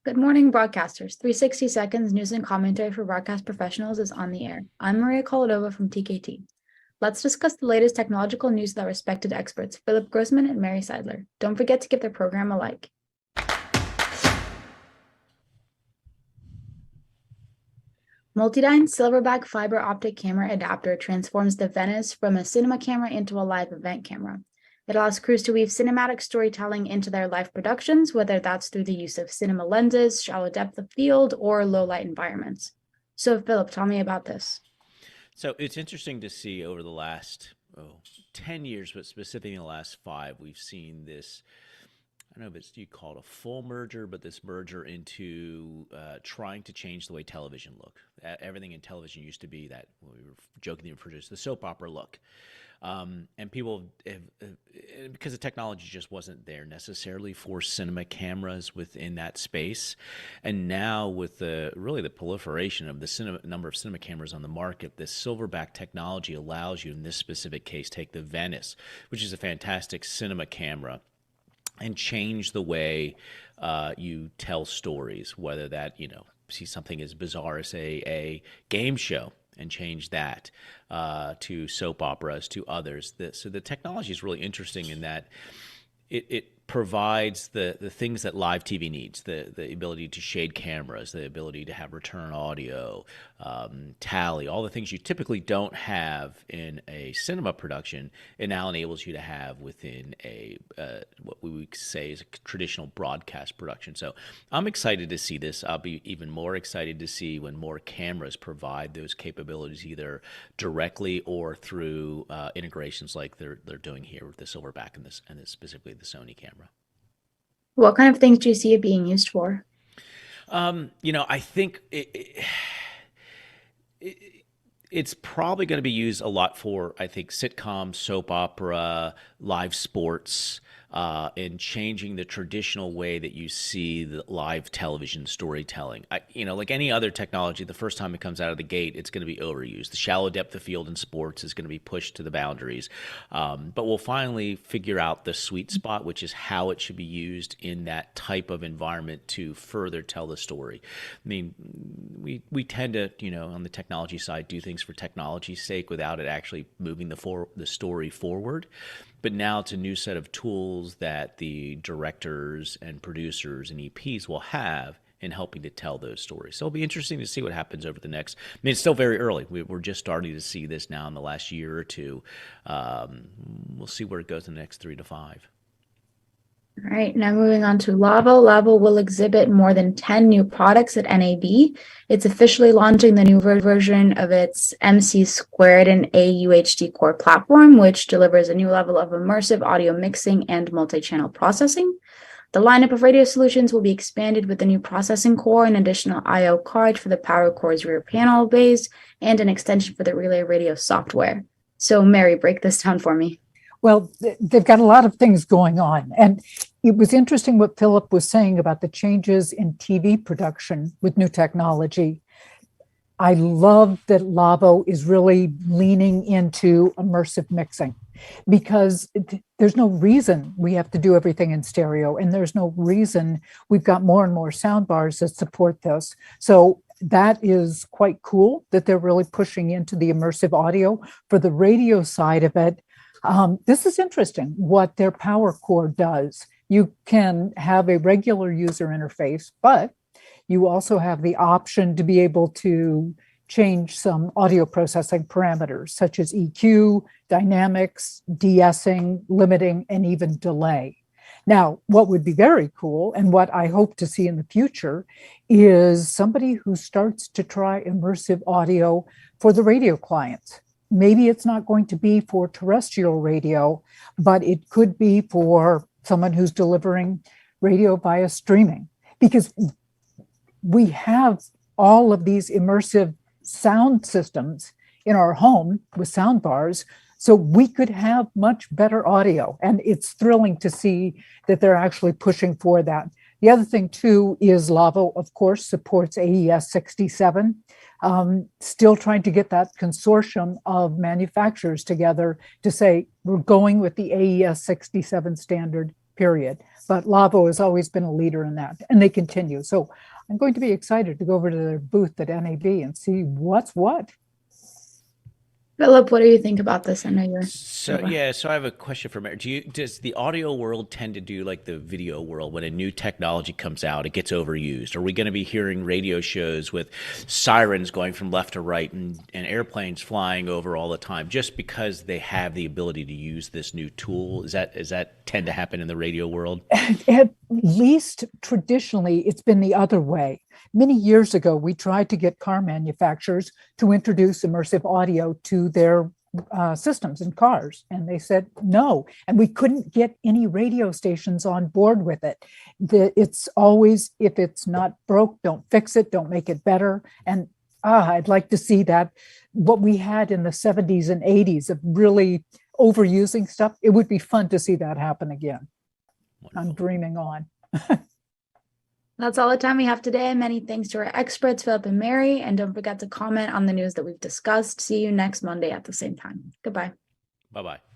Good morning, broadcasters. 360 Seconds News and Commentary for Broadcast Professionals is on the air. I'm Maria Koladova from TKT. Let's discuss the latest technological news with our respected experts, Philip Grossman and Mary Seidler. Don't forget to give their program a like. Multidyne Silverback Fiber Optic Camera Adapter transforms the Venice from a cinema camera into a live event camera. It allows crews to weave cinematic storytelling into their live productions, whether that's through the use of cinema lenses, shallow depth of field, or low light environments. So, Philip, tell me about this. So it's interesting to see over the last 10 years, but specifically in the last 5, we've seen this. I don't know if it's you call it a full merger, but this merger into trying to change the way television look. Everything in television used to be that we were jokingly referred to the soap opera look. And people, because the technology just wasn't there necessarily for cinema cameras within that space, and now with the proliferation of the number of cinema cameras on the market, this silverback technology allows you, in this specific case, take the Venice, which is a fantastic cinema camera, and change the way you tell stories, whether that, see something as bizarre as a game show and change that to soap operas, to others. So the technology is really interesting in that it provides the things that live TV needs, the ability to shade cameras, the ability to have return audio, tally, all the things you typically don't have in a cinema production. It now enables you to have within a what we would say is a traditional broadcast production. So I'm excited to see this. I'll be even more excited to see when more cameras provide those capabilities, either directly or through integrations like they're doing here with the Silverback and this specifically the Sony camera. What kind of things do you see it being used for? I think it's probably going to be used a lot for, I think, sitcom, soap opera, live sports, and changing the traditional way that you see the live television storytelling. Like any other technology, the first time it comes out of the gate, it's going to be overused. The shallow depth of field in sports is going to be pushed to the boundaries. But we'll finally figure out the sweet spot, which is how it should be used in that type of environment to further tell the story. I mean, we tend to, on the technology side, do things for technology's sake without it actually moving the story forward. But now it's a new set of tools that the directors and producers and EPs will have in helping to tell those stories. So it'll be interesting to see what happens over the next. It's still very early. We're just starting to see this now in the last year or two. We'll see where it goes in the next 3 to 5. All right, now moving on to Lawo. Lawo will exhibit more than 10 new products at NAB. It's officially launching the new version of its MC Squared and AUHD core platform, which delivers a new level of immersive audio mixing and multi-channel processing. The lineup of radio solutions will be expanded with the new processing core, an additional I/O card for the power core's rear panel bays, and an extension for the relay radio software. So, Mary, break this down for me. Well, they've got a lot of things going on. And it was interesting what Philip was saying about the changes in TV production with new technology. I love that Lawo is really leaning into immersive mixing, because there's no reason we have to do everything in stereo, and there's no reason we've got more and more sound bars that support this. So that is quite cool that they're really pushing into the immersive audio. For the radio side of it, this is interesting what their power core does. You can have a regular user interface, but you also have the option to be able to change some audio processing parameters, such as EQ, dynamics, de-essing, limiting, and even delay. Now, what would be very cool, and what I hope to see in the future, is somebody who starts to try immersive audio for the radio clients. Maybe it's not going to be for terrestrial radio, but it could be for someone who's delivering radio via streaming, because we have all of these immersive sound systems in our home with sound bars, so we could have much better audio. And it's thrilling to see that they're actually pushing for that. The other thing too is Lawo, of course, supports AES 67. Still trying to get that consortium of manufacturers together to say, we're going with the AES 67 standard, period. but Lawo has always been a leader in that, and they continue. So I'm going to be excited to go over to their booth at NAB and see what's what. Philip, what do you think about this? I know you're. So yeah, so I have a question for Mary. Does the audio world tend to do like the video world? When a new technology comes out, it gets overused? Are we going to be hearing radio shows with sirens going from left to right and airplanes flying over all the time just because they have the ability to use this new tool? Is that tend to happen in the radio world? At least traditionally, it's been the other way. Many years ago, we tried to get car manufacturers to introduce immersive audio to their systems in cars, and they said no, and we couldn't get any radio stations on board with it. It's always, if it's not broke, don't fix it, don't make it better. And I'd like to see that, what we had in the 70s and 80s of really overusing stuff. It would be fun to see that happen again. Wonderful. I'm dreaming on. That's all the time we have today. Many thanks to our experts, Philip and Mary. And don't forget to comment on the news that we've discussed. See you next Monday at the same time. Goodbye. Bye-bye.